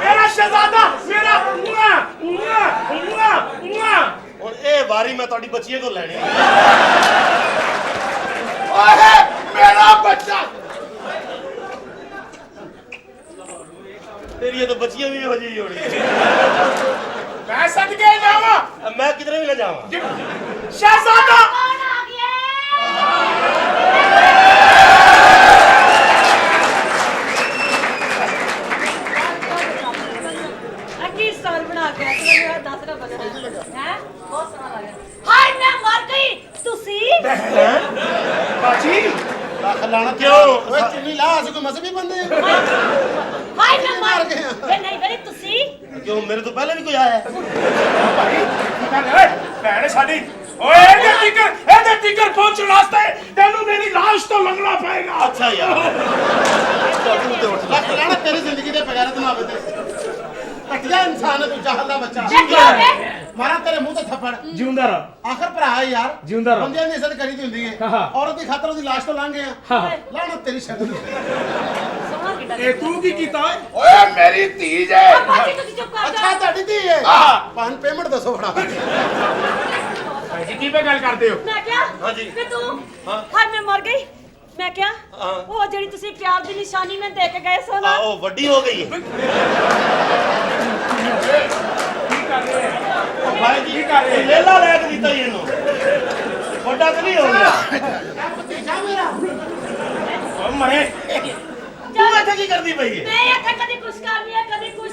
मेरा शहजादा मेरा और ए वारी मैं थोड़ी बच्चियों को लेनी ओए मेरा बच्चा तेरी तो बच्चियां भी हो जी होनी मैं सदके जावा मैं किधर भी ना जावा शहजादा कौन आ गया अकी स्टार बना के मेरा 10 का बना है बहुत सोना लगा हाय मैं मर गई तुसी बाजी लाना क्यों ਓਏ ਚੁੰਨੀ ਲਾ ਅਸੀਂ ਕੋਈ ਮਜ਼ਹਬੀ ਬੰਦੇ ਆ हाय मैं मर गई वे नहीं बड़ी तुसी क्यों मेरे तो पहले भी कोई आया है भाई भैन साडी ओए ਇਹਦੇ ਟਿਕਰ ਪਹੁੰਚਣ ਵਾਸਤੇ ਤੈਨੂੰ ਮੇਰੀ ਲਾਸ਼ ਤੋਂ ਲੰਘਣਾ ਪਏਗਾ अच्छा यार ਲੱਖ ਲਾਣਾ ਤੇਰੀ ਜ਼ਿੰਦਗੀ ਦੇ ਬਗੈਰਤ ਨਾ ਆਵੇ ਤੇ ਘਟਿਆ ਇਨਸਾਨ ਹੈ ਤੂੰ ਚਾਹਲ ਦਾ ਬੱਚਾ क्या क्या है ਮਾਰਾ ਤੇਰੇ ਮੂੰਹ ਤੇ ਥੱਪੜ ਜਿਉਂਦਾ ਰਹ ਆਖਰ ਭਰਾ ਹੈ ਯਾਰ ਜਿਉਂਦਾ ਰਹੋ। ਬੰਦਿਆਂ ਦੀ ਇੱਜ਼ਤ ਕਰੀਦੀ ਹੁੰਦੀ ਹੈ ਹਾਂ। ਔਰਤ ਦੀ ਖਾਤਰ ਉਹਦੀ ਲਾਸ਼ ਤੋਂ ਲੰਘ ਗਏ ਆ ਲਾਣਾ ਤੇਰੀ ਸ਼ਕਲ सोना किटा ਇਹ ਤੂੰ ਕੀ ਕੀਤਾ ਓਏ ਮੇਰੀ ਧੀਜ ਹੈ बाजी तुसी चुप कर ਅੱਛਾ जा ਤੁਹਾਡੀ ਧੀ ਹੈ ਪਾਨ ਪੇਮੈਂਟ ਦੱਸੋ ਫੜਾ ਜੀ ਕੀ ਪੇ ਗੱਲ ਕਰਦੇ ਹੋ मैं क्या हाँ जी। वे तू हाँ। हाय मैं मर गई मैं क्या हाँ। वो जेडी तुसी प्यार दी निशानी में दे के गए सो ना ओ वड्डी हो गई है भाई जी लेला लैक दीता ही इन्हों वड्डा तो नहीं हो गया ਮਰੇ तू ऐसे की करती पई है मैं ਇੱਥੇ ਕਦੀ ਕੁਛ ਕਰ ਰਹੀ ਆ ਕਦੀ ਕੁਛ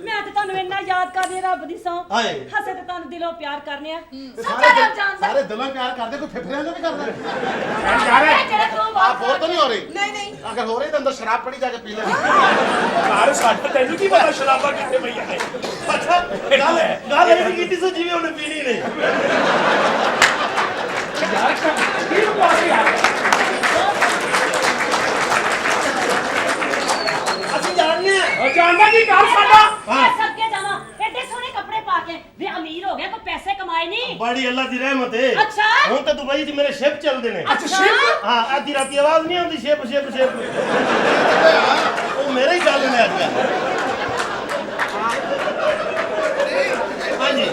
ਮੈਂ ਤਾਂ ਤੁਹਾਨੂੰ ਇੰਨਾ ਯਾਦ ਕਰਦੀ ਆ ਰੱਬ ਦੀ ਸੌਂ ਹਾਏ। ਹੱਸੇ ਤੇ ਤੁਹਾਨੂੰ ਦਿਲੋਂ ਪਿਆਰ ਕਰਨੇ ਆ ਸੱਚਾ ਸਾਰੇ ਰੱਬ ਜਾਣਦਾ ਸਾਰੇ ਦਿਲੋਂ ਪਿਆਰ ਕਰਦੇ ਕੋਈ ਫਿਫਰਿਆਂ ਤੋਂ ਵੀ ਕਰਦਾ ਜਿਹੜਾ ਤੂੰ ਆਪ ਹੋਰ ਤਾਂ ਨਹੀਂ ਹੋ ਰਹੀ ਨਹੀਂ ਨਹੀਂ ਅਗਰ ਹੋ ਰਹੀ ਤਾਂ ਅੰਦਰ ਸ਼ਰਾਬ ਪੜੀ ਜਾ ਕੇ ਪੀ ਲੈ ਘਰ ਸਾਡਾ ਤੈਨੂੰ ਕੀ ਪਤਾ ਸ਼ਰਾਬਾਂ ਕਿੱਥੇ ਪਈਆਂ ਨੇ अच्छा गल ये की थी सो जीवे उन्हें पीनी नहीं ਯਾਰ ਕੀ ਬਾਤ ਯਾਰ ਅਸੀਂ ਜਾਣਦੇ ਆ ਉਹ ਜਾਣਦਾ ਕੀ ਘਰ ਸਾਡਾ ਮੈਂ ਸੱਗੇ ਜਾਵਾਂ ਐਡੇ ਸੋਹਣੇ ਕੱਪੜੇ ਪਾ ਕੇ ਵੀ ਅਮੀਰ ਹੋ ਗਿਆ ਕੋਈ ਪੈਸੇ ਕਮਾਏ ਨਹੀਂ बड़ी अल्लाह दी रहमत है अच्छा। हूं तो दुबई च मेरे शिप चलदे ने ਅੱਛਾ ਸ਼ਿਪ हां आधी राती आवाज नहीं आती शिप शिप शिप वो मेरे ही चल ने आजकल हां जी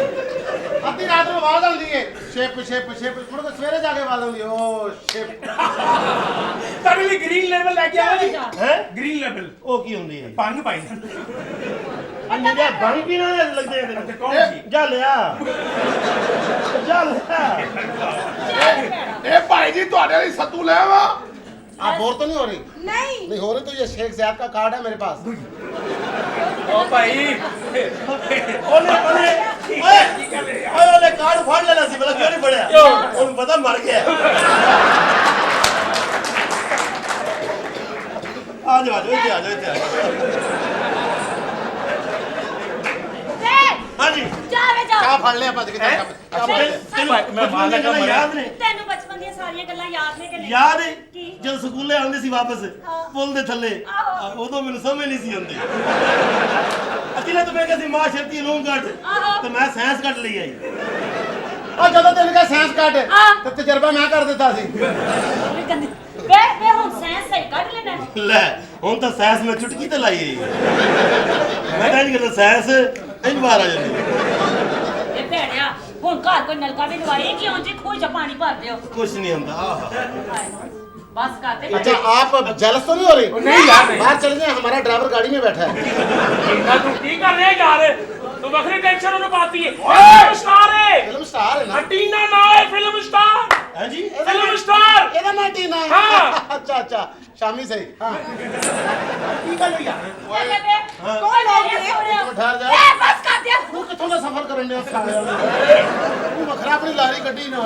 ਅੱਧੀ ਰਾਤ ਨੂੰ ਆਵਾਜ਼ ਆਉਂਦੀ ਹੈ ਸ਼ਿਪ ਸ਼ਿਪ ਸ਼ਿਪ ਮੁੜ ਕੇ ਸਵੇਰੇ ਜਾ ਕੇ ਆਵਾਜ਼ ਆਉਂਦੀ ਹੈ ਓ ਸ਼ਿਪ ਤੁਹਾਡੇ ਲਈ ਗ੍ਰੀਨ ਲੈਵਲ ਲੈ ਕੇ ਆਵਾਂ ਜੀ हैं ਗ੍ਰੀਨ ਲੈਵਲ ओ की हुंदी है ਪੰਗ ਪਾਈ अन्ने जा बंग पीना लगदे हैं ਤੇ ਕੌਣ ਜੀ जा लिया ਇਹ ਭਾਈ ਜੀ ਤੁਹਾਡੇ ਲਈ ਸੱਤੂ ਲੈ ਆਵਾ आप बोर तो नहीं हो रही ਨਹੀਂ नहीं हो रही तो ये शेख ज़ियाद का कार्ड है मेरे पास ਓ ਭਾਈ ओले ओले ओए ओले कार्ड फाड़ लेना सी भला क्यों नहीं फड़या ओनु पता मर गया आ जाओ इधर आ जाओ ਵੇ हां जी ਜਾ ਵੇ ਜਾ क्या फाड़ लिया भज के हैं? मैं मान लगा याद नहीं ਤੈਨੂੰ ਬਚਪਨ ਦੀਆਂ ਸਾਰੀਆਂ ਗੱਲਾਂ ਯਾਦ ਨੇ ਕਿ ਨਹੀਂ याद है ਕੀ? जब स्कूले आंदे सी वापस हाँ। पुल दे थल्ले आहो। उदों मैनू समझ नहीं सी आंदी अकेला तो मैं कहती मां शर्ती लूं कट आहो। तो मैं साइंस कट ਲਈ आई और जब तेन का साइंस कार्ड हाँ। तो तजर्बा मैं कर देता सी ਵੇ ਹੁਣ ਸਾਇੰਸ ਸਹੀ ਕੱਢ ਲੈਣਾ ਲੈ ਹੁਣ ਤਾਂ ਸਾਇੰਸ ਮੈਂ ਚੁਟਕੀ ਤੇ ਲਾਈ ਹੈ ਮੈਂ ਤਾਂ ਨਹੀਂ ਕਰਦਾ ਸਾਇੰਸ ਇੰਜ ਬਾਹਰ ਆ ਜਾਂਦੀ ਇਹ ਭੈਣਿਆ ਹੁਣ ਘਰ ਕੋਈ ਨਲਕਾ ਵੀ ਲਵਾਏ ਕਿਉਂ ਜੀ ਖੂਹ ਚ ਪਾਣੀ ਭਰ ਦਿਓ ਕੁਛ ਨਹੀਂ ਹੁੰਦਾ ਆਹ ਬਸ ਕਰਦੇ अच्छा आप जेलस तो नहीं हो रही नहीं यार, नहीं। बाहर चले जाए हमारा ड्राइवर गाड़ी में बैठा है ਇੰਨਾ ਤੂੰ ਕੀ ਕਰ ਰਿਹਾ ਯਾਰ ਤੂੰ ਵੱਖਰੀ ਟੈਨਸ਼ਨ ਉਹਨੂੰ ਪਾਤੀ ਹੈ ਓਏ ਸਟਾਰ ਹੈ फिल्म स्टार है ना ਹਟੀਨਾ ਨਾ ਹੈ ਫਿਲਮ ਸਟਾਰ ਹੈ ਜੀ ਫਿਲਮ ਸਟਾਰ ਇਹਦਾ ਨਾਂ ਟੀਨਾ ਹੈ हाँ। अच्छा अच्छा शामी सही हाँ ਕੀ ਗੱਲ ਹੋਈ ਯਾਰ ਚੱਲੇ ਵੇ ਕੌਣ ਹੋ ਗਿਆ ठहर जा ए बस कर दिया तू कितों का सफर करने दे साले तू वखरा अपनी लारी गड्डी ना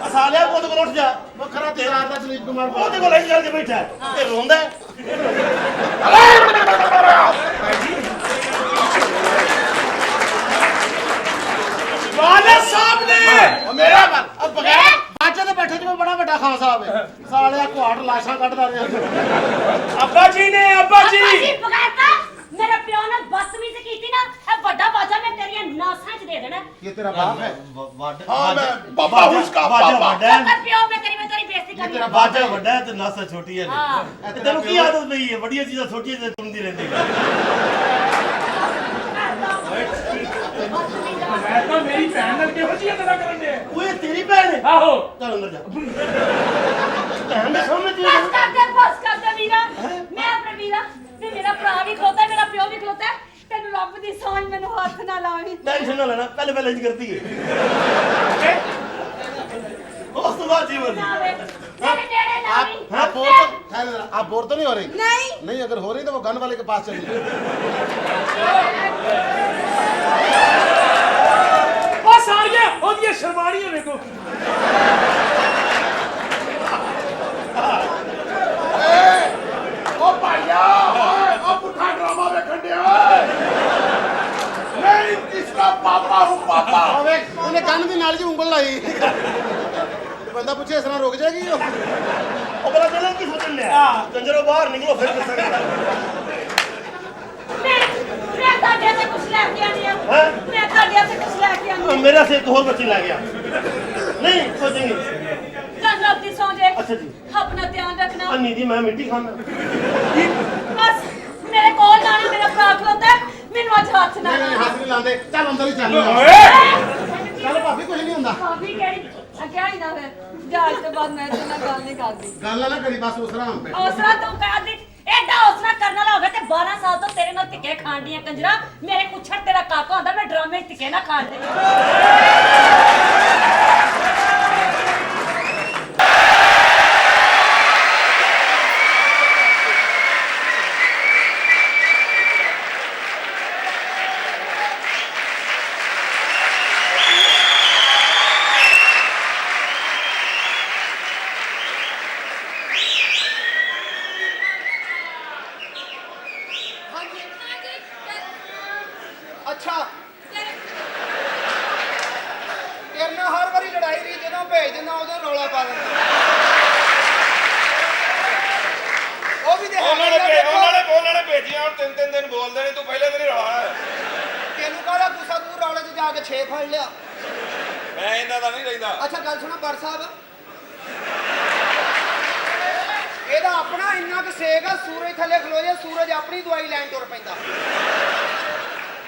ਅਸਾਲਿਆ ਉਹਦੇ ਕੋਲ ਉੱਠ ਜਾ वखरा तेरा दा दिलीप कुमार ਉਹਦੇ ਕੋਲ ਇੰਜ ਕਰਕੇ ਬੈਠਾ ਤੇ ਰੋਂਦਾ ਹੈ। ਵਾਲੇ ਸਾਹਿਬ ਨੇ ओ मेरा अब बगैर बाजे ते बैठे जो बड़ा बड़ा खान साहब है साले कुआट लाशा कटदा रहे ਅੱਬਾ ਜੀ ਨੇ ਅੱਬਾ ਜੀ ਜੀ ਬਗਾਤਾ ਮੇਰੇ ਪਿਓ ਨਾਲ ਬਦਤਮੀਜ਼ੀ ਕੀਤੀ ਨਾ ਇਹ ਵੱਡਾ ਬਾਜਾ ਮੈਂ ਤੇਰੀਆਂ ਨਾਸਾਂ 'ਚ ਦੇ ਦੇਣਾ ये तेरा बाप है हाँ मैं पापा हूँ उसका, बाजा पापा। ਵੱਡਾ ਹੈ ਕਰ ਪਿਓ ਮੈਂ ਤੇਰੀ ਬੇਇੱਜ਼ਤੀ ਕਰਨੀ तेरा ਬਾਜਾ ਵੱਡਾ ਹੈ ਤੇ ਨਾਸਾ ਛੋਟੀ ਹੈ ਹਾਂ। ਤੇ ਤੈਨੂੰ ਕੀ ਆਦਤ ਪਈ ਹੈ ਵੱਡੀਆਂ ਚੀਜ਼ਾਂ ਛੋਟੀਆਂ ਚੀਜ਼ਾਂ ਤੁੰਦੀ ਰਹਿੰਦੀ ਹੈ ਭੈਣ ਨਾਲ ਕਿਹੋ ਜਿਹੀਆਂ ਗੱਲਾਂ ਕਰਨ ਦੇ ਓਏ ਤੇਰੀ ਭੈਣ ਹੈ ਆਹੋ ਚੱਲ ਅੰਦਰ ਜਾ ਭੈਣ ਦੇ ਸਾਹਮਣੇ ਤੂੰ ਬਸ ਕਰ ਦੇ ਵੀਰਾ ਮੈਂ ਆਪਣੇ ਵੀਰਾ ਤੇ ਮੇਰਾ ਭਰਾ ਵੀ ਖਲੋਤਾ ਹੈ, ਮੇਰਾ ਪਿਓ ਵੀ ਖਲੋਤਾ ਹੈ। ਤੈਨੂੰ ਰੱਬ ਦੀ ਸੌਂਹ ਮੈਨੂੰ ਹੱਥ ਨਾ ਲਾਵੀਂ। ਟੈਨਸ਼ਨ ਨਾ ਲੈਣਾ ਪਹਿਲੇ ਇੰਜ ਕਰਦੀ ਹੈ ਉਸ ਤੋਂ ਬਾਅਦ ਜੀਵਨ ਨਾ ਵੇ ਮੇਰੇ ਨੇੜੇ ਨਾ आप ਆਵੀਂ। आप बोर तो ठहर जरा, आप बोर तो नहीं हो रही? नहीं नहीं, अगर हो रही तो वो गन वाले के पास चलिए। ਉਹ ਸਾਰੀਆਂ ਉਹਦੀਆਂ ਸ਼ਰਮਾਣੀਆਂ ਵੇਖੋ ਉਹ ਭਾਈਆ ਓਏ ਉਹ ਪੁੱਠਾ ਡਰਾਮਾ ਵੇਖਣ ਡਿਆ ਓਏ ਨਹੀਂ ਕਿਸਕਾ ਪਾਪਾ ਹੂੰ ਪਾਪਾ हाँ वे उन्हें गन की नाल जी उंगल लाई। बंदा पूछे इस तरह रुक जाएगी वो? ਉਹ ਬੜਾ ਦਿਲ ਕੀ ਸੋਚਣ ਲਿਆ ਕੰਜਰੋ ਬਾਹਰ ਨਿਕਲੋ ਫਿਰ ਦੱਸਾਂਗਾ मैं ਤੁਹਾਡੇ ਤੇ ਕੁਛ ਲੈ ਕੇ ਆਣੀ ਆ ਹੈਂ? ਮੈਂ ਤੁਹਾਡੇ ਤੇ ਕੁਛ ਲੈ ਕੇ ਆਣੀ ਮੇਰਾ ਸੇ ਇੱਕ ਹੋਰ ਬੱਚੀ ਲੈ ਗਿਆ ਨਹੀਂ ਸੋਚेंगे ਕੰਨ ਰੱਬ ਦੀ ਸੌਂ ਜੇ ਅੱਛਾ ਜੀ ਆਪਣਾ ਧਿਆਨ ਰੱਖਣਾ ਅੰਨੀ ਦੀ ਮੈਂ ਮਿੱਟੀ ਖਾਣਾ ਬਸ ਮੇਰੇ ਕੋਲ ਨਾ ਨਾ ਮੇਰਾ ਭਰਾ ਖਲੋਤਾ ਹੈ, ਮੈਨੂੰ ਅੱਜ ਹੱਥ ਨਾ नहीं नहीं, ਲਾ हाथ नहीं लाते। चल अंदर ही चल। ਓਏ चल भाभी कुछ नहीं होता। ਭਾਬੀ ਕਿਹੜੀ ਕਿਹਾ ਹੀ ਨਾ ਫਿਰ ਜਾਜ ਤੋਂ ਬਾਅਦ ਮੈਂ ਤੇ ਨਾਲ ਗੱਲ ਨਹੀਂ ਕਰਦੀ गल ना करी बस उस राम पे। ਹੌਸਲਾ ਤੂੰ ਕਹਿ ਦੀ ਐਡਾ ਹੌਸਲਾ ਕਰਨ ਵਾਲਾ ਹੋ ਗਿਆ ਤੇ 12 ਸਾਲ ਤੋਂ ਤੇਰੇ ਨਾਲ ਧਿੱਕੇ ਖਾਣ ਦੀਆਂ ਕੰਜਰਾ ਮੇਰੇ ਕੁੱਛੜ ਤੇਰਾ ਕਾਕਾ ਹੁੰਦਾ ਮੈਂ ਡਰਾਮੇ 'ਚ ਧਿੱਕੇ ਨਾ ਖਾਣ ਦੇ ਅੱਛਾ ਤੇਰੇ ਨਾਲ ਹਰ ਵਾਰੀ ਲੜਾਈ ਰਹੀ ਜਦੋਂ ਭੇਜ ਦਿੰਦਾ ਉਦੋਂ ਰੌਲਾ ਪਾ ਦਿੰਦਾ ਉਹ ਵੀ ਤੇ ਉਹਨਾਂ ਨੇ ਭੇਜੀਆਂ ਹੁਣ 3 ਦਿਨ ਬੋਲਦੇ ਨੇ ਤੂੰ ਪਹਿਲੇ ਦਿਨ ਹੀ ਰਹਾ ਤੈਨੂੰ ਕਾਹਦਾ ਗੁੱਸਾ ਤੂੰ ਰੌਲੇ 'ਚ ਜਾ ਕੇ 6 ਫੜ ਲਿਆ ਮੈਂ ਇਹਨਾਂ ਦਾ ਨਹੀਂ ਰਹਿੰਦਾ ਅੱਛਾ ਗੱਲ ਸੁਣੋ ਬਰ ਸਾਹਿਬ ਇਹਦਾ ਆਪਣਾ ਇੰਨਾ ਕੁ ਸੇਕ ਆ ਸੂਰਜ ਥੱਲੇ ਖਲੋ ਜਾ ਸੂਰਜ ਆਪਣੀ ਦਵਾਈ ਲੈਣ ਤੁਰ ਪੈਂਦਾ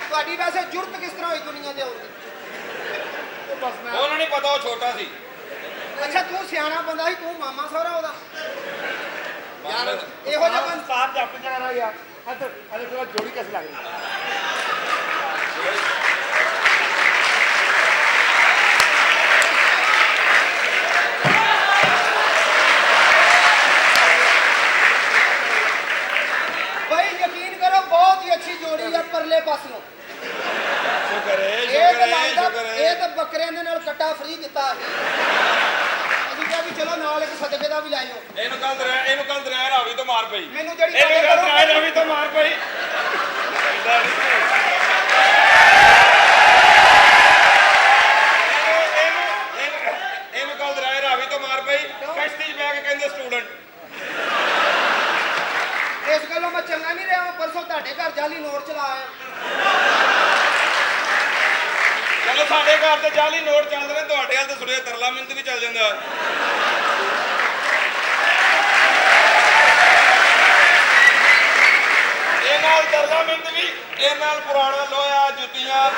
ਤੁਹਾਡੀ ਵੈਸੇ ਜੁਰਤ ਕਿਸ ਤਰ੍ਹਾਂ ਹੋਈ ਦੁਨੀਆ ਤੇ ਆਉਣ ਦੀ ਉਹਨਾਂ ਨਹੀਂ ਪਤਾ ਉਹ ਛੋਟਾ ਸੀ ਅੱਛਾ ਤੂੰ ਸਿਆਣਾ ਬੰਦਾ ਸੀ ਤੂੰ ਮਾਮਾ ਸਹੁਰਾ ਉਹਦਾ ਯਾਰ ਇਹੋ ਜਿਹਾ ਬੰਦਾ साथ जप जा रहा यार अरे थोड़ा जोड़ी कैसे लग रही भाई यकीन करो बहुत ही अच्छी जोड़ी है परले पासों ਸ਼ੁਕਰ ਹੈ ਇਹ ਸ਼ੁਕਰ ਤਾਂ ਹੈ ਲੱਗਦਾ ਸ਼ੁਕਰ ਇਹ ਹੈ ਤਾਂ ਬੱਕਰਿਆਂ ਦੇ ਨਾਲ ਕੱਟਾ ਫ੍ਰੀ ਦਿੱਤਾ ਅਸੀਂ ਕਿਹਾ ਵੀ ਚਲੋ ਨਾਲ ਇੱਕ ਸਦਕੇ ਦਾ ਵੀ ਲੈ ਜਾਓ ਇਹਨੂੰ ਕੱਲ ਦਰਿਆ ਰਾਵੀ ਤੋਂ ਮਾਰ ਪਈ ਮੈਨੂੰ ਜਿਹੜੀ ਇਹਨੂੰ ਗੱਲ ਕੱਲ ਦਰਿਆ ਰਾਵੀ ਤੋਂ ਮਾਰ ਪਈ ਇਹਨੂੰ ਕੱਲ ਦਰਿਆ ਰਾਵੀ ਤੋਂ ਮਾਰ ਪਈ ਕਸ਼ਤੀ 'ਚ ਬਹਿ ਕੇ ਕਹਿੰਦੇ ਸਟੂਡੈਂਟ ਇਸ ਗੱਲੋਂ ਮੈਂ ਚੰਗਾ ਨਹੀਂ ਰਿਹਾ ਮੈਂ ਪਰਸੋਂ ਤੁਹਾਡੇ ਘਰ ਜਾਲੀ ਨੋਟ ਚਲਾ ਆਇਆ ਚਲੋ ਸਾਡੇ ਘਰ ਤੇ ਜਾਲੀ ਨੋਟ ਚੱਲਦੇ ਨੇ ਤੁਹਾਡੇ ਹਾਲ ਤੇ ਸੁਣਿਆ ਤਰਲਾ ਮਿੰਟ ਵੀ ਚੱਲ ਜਾਂਦਾ ਇਹ ਨਾਲ ਤਰਲਾ ਮਿੰਟ ਵੀ ਇਹ ਨਾਲ ਪੁਰਾਣਾ ਲੋਹਾ ਜੁੱਤੀਆਂ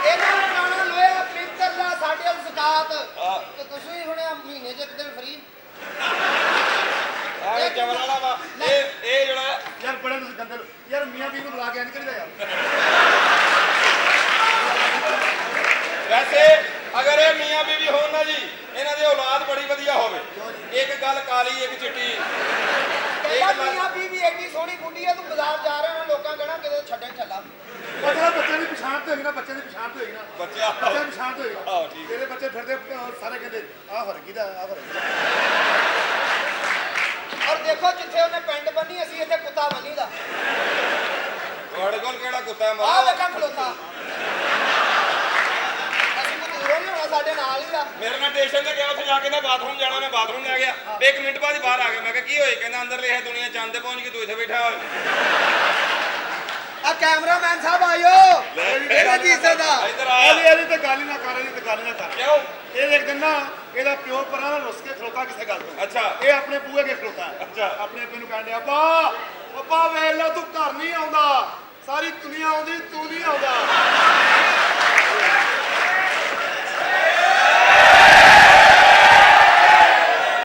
ਇਹਨਾਂ ਨੂੰ ਪੁਰਾਣਾ ਲੋਇਆ ਪਿੱਤਰ ਦਾ ਸਾਡੇ ਵੱਲ ਜ਼ਕਾਤ ਤੇ ਤੁਸੀਂ ਹੁਣ ਮਹੀਨੇ 'ਚ ਇੱਕ ਦਿਨ ਫ੍ਰੀ ਇਹ ਕਮਲ ਵਾਲਾ ਵਾ ਇਹ ਜਿਹੜਾ यार बड़े गंदे यार मियां बीवी को बुला के नहीं यार ਵੈਸੇ ਅਗਰ ਇਹ ਮੀਆਂ ਬੀਵੀ ਹੋਣ ਨਾ ਜੀ ਇਹਨਾਂ ਦੀ ਔਲਾਦ ਬੜੀ ਵਧੀਆ ਹੋਵੇ ਇੱਕ ਗੱਲ ਕਾਲੀ ਇੱਕ ਚਿੱਟੀ ਕਹਿੰਦਾ ਮੀਆਂ ਬੀਵੀ ਐਡੀ ਸੋਹਣੀ ਬੁੱਢੀ ਆ ਤੂੰ ਬਾਜ਼ਾਰ ਜਾ ਰਿਹਾ ਹੁਣ ਲੋਕਾਂ ਕਹਿਣਾ ਕਿਤੇ ਛੱਡਣ ਚੱਲਾ मतलब बच्चे की पछाण तो होगी ना बच्चे की पछाण तो होगी ना ਬੱਚਿਆ बच्चे की पछाण तो होगी ਆਹ ਠੀਕ तेरे बच्चे फिरते सारे कहते आ फर्क दा आ फर्क ਔਰ ਦੇਖੋ ਜਿੱਥੇ ਉਹਨੇ ਪਿੰਡ ਬੰਨੀ ਅਸੀਂ ਇੱਥੇ ਕੁੱਤਾ ਬੰਨੀ ਦਾ ਤੁਹਾਡੇ ਕੋਲ ਕਿਹੜਾ ਕੁੱਤਾ ਹੈ ਆਹ ਮਾਰਾ ਵੇਖਾਂ ਖਲੋਤਾ ਅਸੀਂ ਕੋਈ ਦੂਰੋਂ ਨਹੀਂ ਹੋਣਾ ਸਾਡੇ ਨਾਲ ਹੀ ਆ ਮੇਰੇ ਨਾਲ ਸਟੇਸ਼ਨ ਤੇ ਗਿਆ ਉੱਥੇ ਜਾ ਕੇ ਨਾ ਬਾਥਰੂਮ ਜਾਣਾ ਮੈਂ ਬਾਥਰੂਮ ਲੈ ਗਿਆ 1 ਮਿੰਟ ਬਾਅਦ ਹੀ ਬਾਹਰ ਆ ਗਿਆ ਮੈਂ ਕਿਹਾ ਕੀ ਹੋਇਆ ਕਹਿੰਦਾ ਅੰਦਰ ਲਿਆ ਦੁਨੀਆ ਚੰਦ ਤੇ ਪਹੁੰਚ ਗਈ ਤੂੰ ਇੱਥੇ ਬੈਠਾ ਹੋਇਆ ਆ ਕੈਮਰਾਮੈਨ ਸਾਹਿਬ ਆਇਓ ਇਹਦਾ ਜੀ ਸਦਾ ਇੱਧਰ ਆ ਇਹਦੀ ਤੇ ਗੱਲ ਹੀ ਨਾ ਕਰ ਇਹਦੀ ਤੇ ਗੱਲ ਹੀ ਨਾ ਕਰ ਕਿਉਂ ਇਹ ਇੱਕ ਦਿਨ ਨਾ ਇਹਦਾ ਪਿਓ ਪਰਾਂ ਨਾਲ ਰੁੱਸ ਕੇ ਖਲੋਤਾ ਕਿਸੇ ਗੱਲ ਤੋਂ ਅੱਛਾ ਇਹ ਆਪਣੇ ਬੂਹੇ ਕੇ ਖਲੋਤਾ ਹੈ ਅੱਛਾ। ਆਪਣੇ ਆਪੇ ਨੂੰ ਕਹਿੰਦੇ ਅੱਬਾ ਵੇਖ ਲੈ ਤੂੰ ਘਰ ਨਹੀਂ ਆਉਂਦਾ ਸਾਰੀ ਦੁਨੀਆ ਆਉਂਦੀ ਤੂੰ ਨਹੀਂ ਆਉਂਦਾ